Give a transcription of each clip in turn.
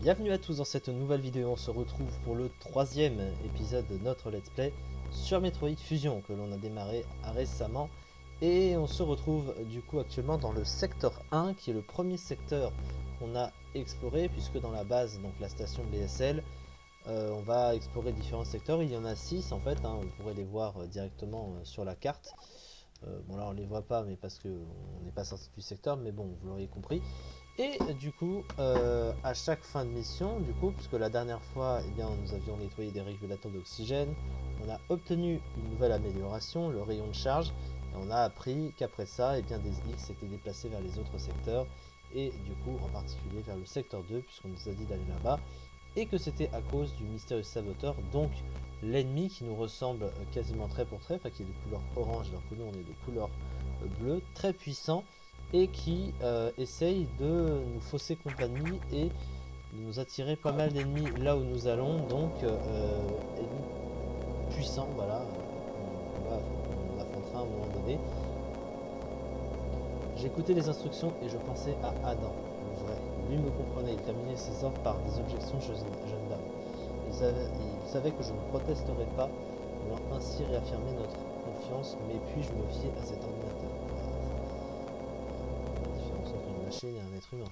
Bienvenue à tous dans cette nouvelle vidéo, on se retrouve pour le troisième épisode de notre let's play sur Metroid Fusion que l'on a démarré récemment. Et on se retrouve du coup actuellement dans le secteur 1 qui est le premier secteur qu'on a exploré, puisque dans la base, donc la station BSL, on va explorer différents secteurs. Il y en a 6 en fait, hein, vous pourrez les voir directement sur la carte. Bon là on les voit pas, mais parce que on n'est pas sorti du secteur, mais bon vous l'auriez compris. Et du coup, à chaque fin de mission, du coup, puisque la dernière fois, eh bien, nous avions nettoyé des régulateurs d'oxygène, on a obtenu une nouvelle amélioration, le rayon de charge, et on a appris qu'après ça, eh bien, des X étaient déplacés vers les autres secteurs, et du coup, en particulier vers le secteur 2, puisqu'on nous a dit d'aller là-bas, et que c'était à cause du mystérieux saboteur, donc l'ennemi qui nous ressemble quasiment trait pour trait, enfin qui est de couleur orange, alors que nous on est de couleur bleue, très puissant, et qui essaye de nous fausser compagnie et de nous attirer pas mal d'ennemis là où nous allons, donc ennemis puissants, voilà, on affrontera à un moment donné. J'écoutais les instructions et je pensais à Adam, le vrai. Lui me comprenait, il terminait ses ordres par des objections jeune dame. Il savait que je ne protesterais pas, voulant ainsi réaffirmer notre confiance, mais puis-je me fier à cet ordinateur? Et un être humain.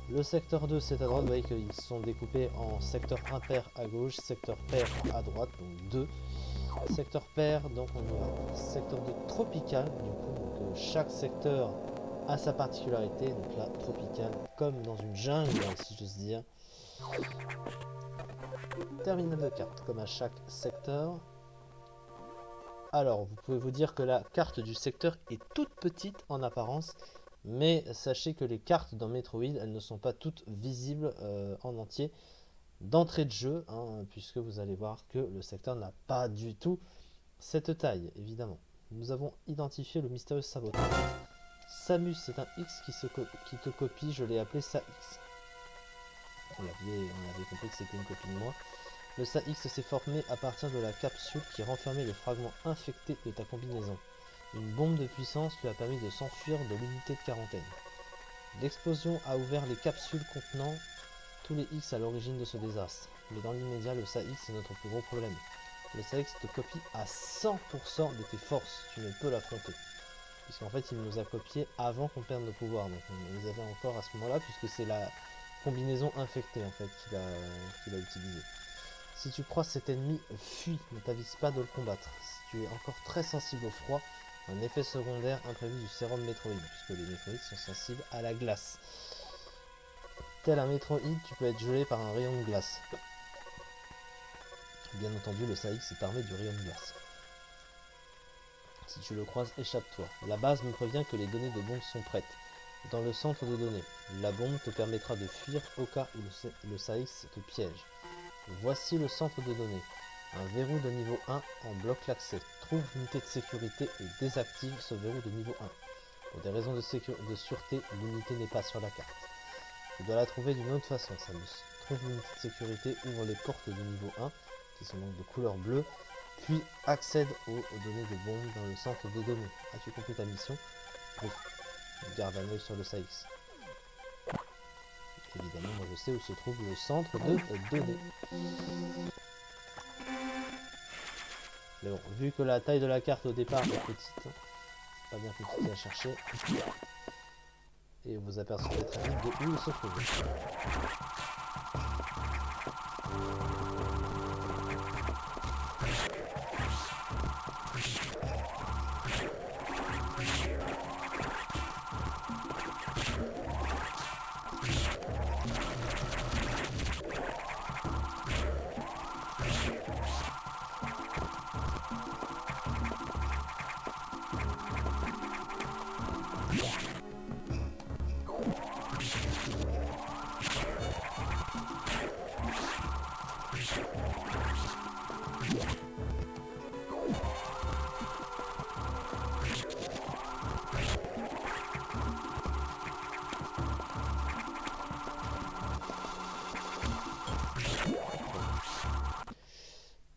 Le secteur 2 c'est à droite, vous voyez qu'ils sont découpés en secteur impair à gauche, secteur pair à droite, donc 2. Secteur pair, donc on y va. Secteur 2 tropical, du coup, donc, chaque secteur a sa particularité, donc là, tropical, comme dans une jungle, si j'ose dire. Terminal de carte, comme à chaque secteur. Alors, vous pouvez vous dire que la carte du secteur est toute petite en apparence, mais sachez que les cartes dans Metroid, elles ne sont pas toutes visibles en entier d'entrée de jeu, hein, puisque vous allez voir que le secteur n'a pas du tout cette taille, évidemment. Nous avons identifié le mystérieux saboteur. Samus, c'est un X qui te copie, je l'ai appelé Sax. On avait compris que c'était une copie de moi. Le Sax s'est formé à partir de la capsule qui renfermait le fragment infecté de ta combinaison. Une bombe de puissance lui a permis de s'enfuir de l'unité de quarantaine. L'explosion a ouvert les capsules contenant tous les X à l'origine de ce désastre. Mais dans l'immédiat, le SAX est notre plus gros problème. Le SAX te copie à 100% de tes forces. Tu ne peux l'affronter. Puisqu'en fait, il nous a copié avant qu'on perde nos pouvoirs. Donc on les avait encore à ce moment-là, puisque c'est la combinaison infectée en fait qu'il a utilisée. Si tu crois cet ennemi, fuis, ne t'avise pas de le combattre. Si tu es encore très sensible au froid, un effet secondaire imprévu du sérum Metroid, puisque les Metroids sont sensibles à la glace. Tel un Metroid, tu peux être gelé par un rayon de glace. Bien entendu, le Saix est armé du rayon de glace. Si tu le croises, échappe-toi. La base me prévient que les données de bombe sont prêtes. Dans le centre de données, la bombe te permettra de fuir au cas où le Saix te piège. Voici le centre de données. Un verrou de niveau 1 en bloque l'accès. Trouve l'unité de sécurité et désactive ce verrou de niveau 1. Pour des raisons de sûreté, l'unité n'est pas sur la carte. Tu dois la trouver d'une autre façon, Samus. Trouve l'unité de sécurité, ouvre les portes de niveau 1, qui sont donc de couleur bleue, puis accède aux données de bombe dans le centre de données. As-tu compris ta mission? Oui. Garde un œil sur le Saix. Évidemment, moi je sais où se trouve le centre de données. Mais bon, vu que la taille de la carte au départ est petite, c'est pas bien compliqué à chercher. Et vous apercevrez très vite de où il se trouve.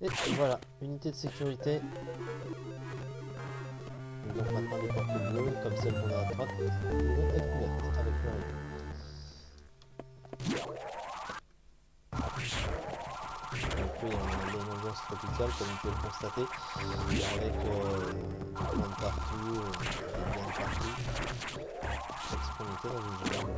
Et voilà, unité de sécurité. Donc maintenant les portes bleues, comme celle qu'on a à droite, pourront être ouvertes avec le rayon. oui, on a une ambiance tropicale comme vous pouvez le constater, avec des plantes partout, des graines partout. C'est comme si on était dans une jungle.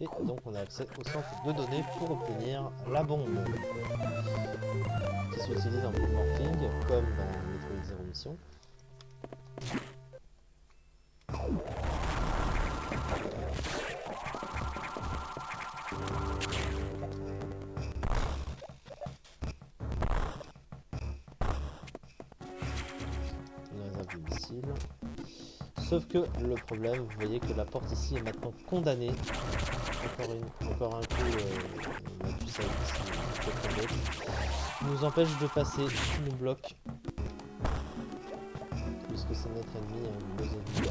Et donc on a accès au centre de données pour obtenir la bombe qui s'utilise en bullmorphing comme dans Metroid Zero Mission. Une réserve de missiles. Sauf que le problème, vous voyez que la porte ici est maintenant condamnée. Encore un coup, on a pu ça ici, nous empêche de passer, nous bloque. Puisque c'est notre ennemi, nos ennemis.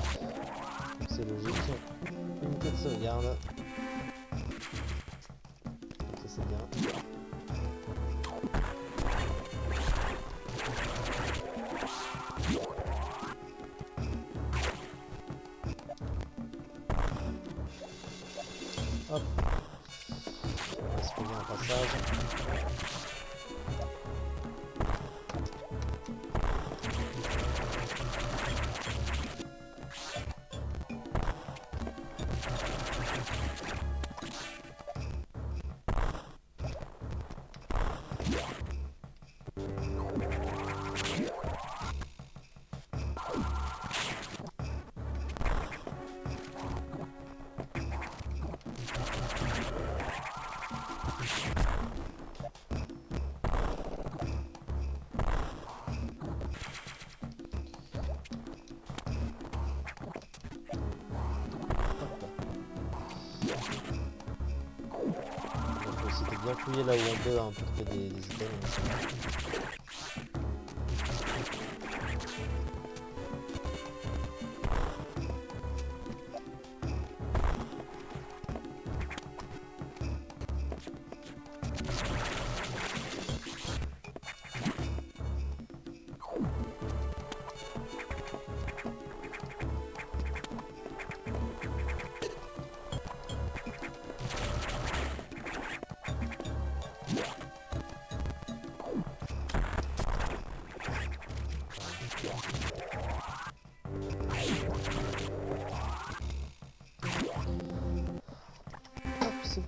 C'est logique. Unité de sauvegarde. Donc ça c'est bien. Hop. On va se trouver un passage. C'était bien fouiller là où on peut, hein, pour trouver des items.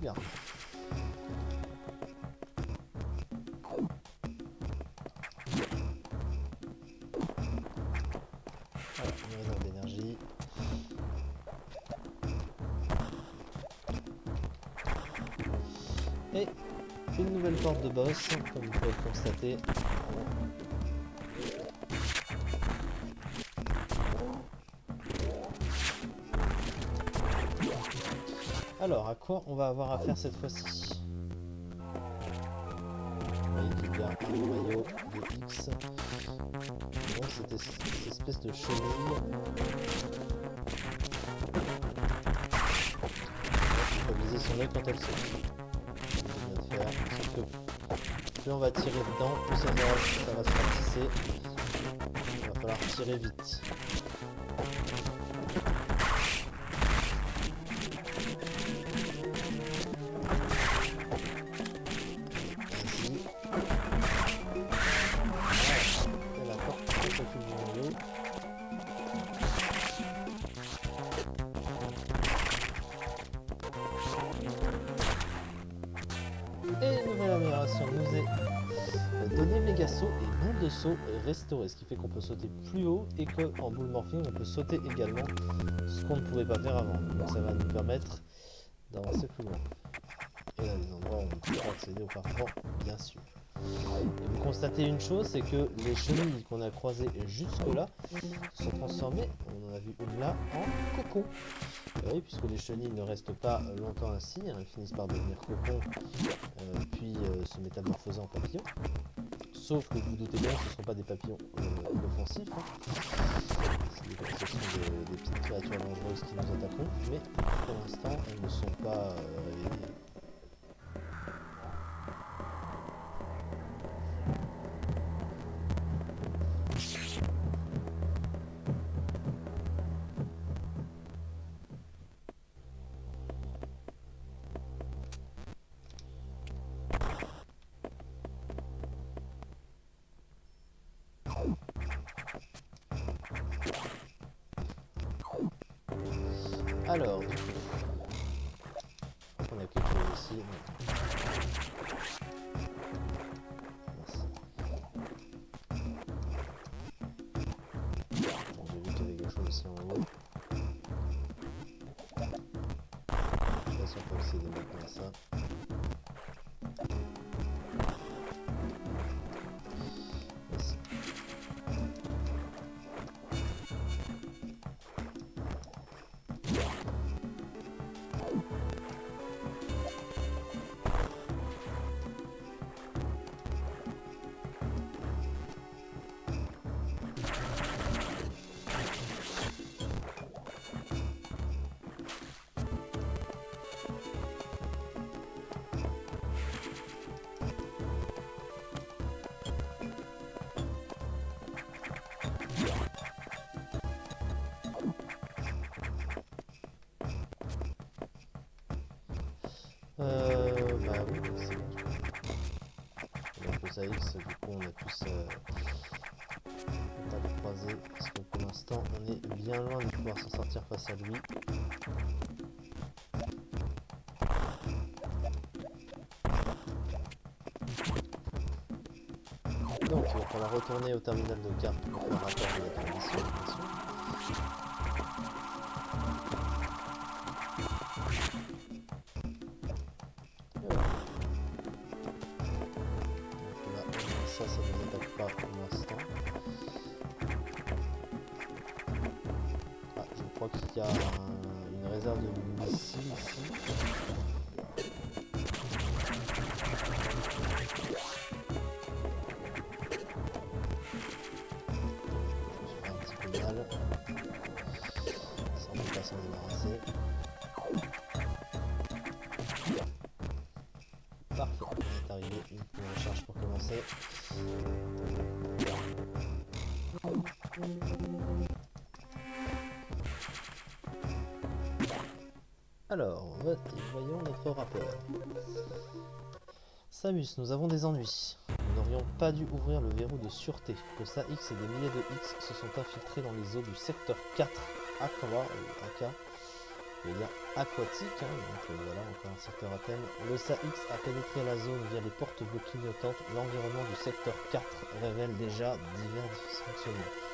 Bien. Voilà, une réserve d'énergie. Et une nouvelle porte de boss, comme vous pouvez le constater. Alors, à quoi on va avoir affaire cette fois-ci? Vous voyez qu'il y a un noyau de X. Donc c'était cette espèce de chenille. Il faut viser son œil quand elle saute. C'est bien de faire. Sauf que plus on va tirer dedans, plus ça va se ratisser. Il va falloir tirer vite. Et nouvelle amélioration nous est donné méga saut et boule de saut restauré, ce qui fait qu'on peut sauter plus haut et qu'en boule morphing on peut sauter également, ce qu'on ne pouvait pas faire avant. Donc ça va nous permettre d'avancer plus loin. Et là des endroits où on peut accéder au parcours, bien sûr. Et vous constatez une chose, c'est que les chenilles qu'on a croisées jusque là sont transformées, on en a vu une là, en cocon. Et oui, puisque les chenilles ne restent pas longtemps ainsi, hein, elles finissent par devenir cocon, puis se métamorphoser en papillons. Sauf que vous vous doutez bien que ce ne sont pas des papillons offensifs, hein. Ce sont des petites créatures dangereuses qui nous attaqueront, mais pour l'instant elles ne sont pas réveillées. Alors, du coup, on a quelque chose ici. Merci. Bon, j'ai vu qu'il y avait quelque chose aussi en haut. Je sais pas si on peut accéder maintenant à ça. Merci. Bah oui, c'est bon. Donc le SAX, du coup, on a plus étape croisée, parce que pour l'instant, on est bien loin de pouvoir s'en sortir face à lui. Donc, il va falloir retourner au terminal de carte pour faire rapport avec la mission, bien sûr. Ça ne nous attaque pas pour l'instant. Ah, je crois qu'il y a une réserve de missiles ici. Je fais un petit peu mal. Ça, on peut pas s'en débarrasser. Parfait, on est arrivé. Une première charge pour commencer. Alors, voyons notre rapport. Samus, nous avons des ennuis. Nous n'aurions pas dû ouvrir le verrou de sûreté. Le SAX et des milliers de X se sont infiltrés dans les eaux du secteur 4 Aqua, je veux dire aquatique, hein, donc voilà, encore un secteur à thème. Le SAX a pénétré la zone via les portes bleues clignotantes. L'environnement du secteur 4 révèle déjà divers dysfonctionnements.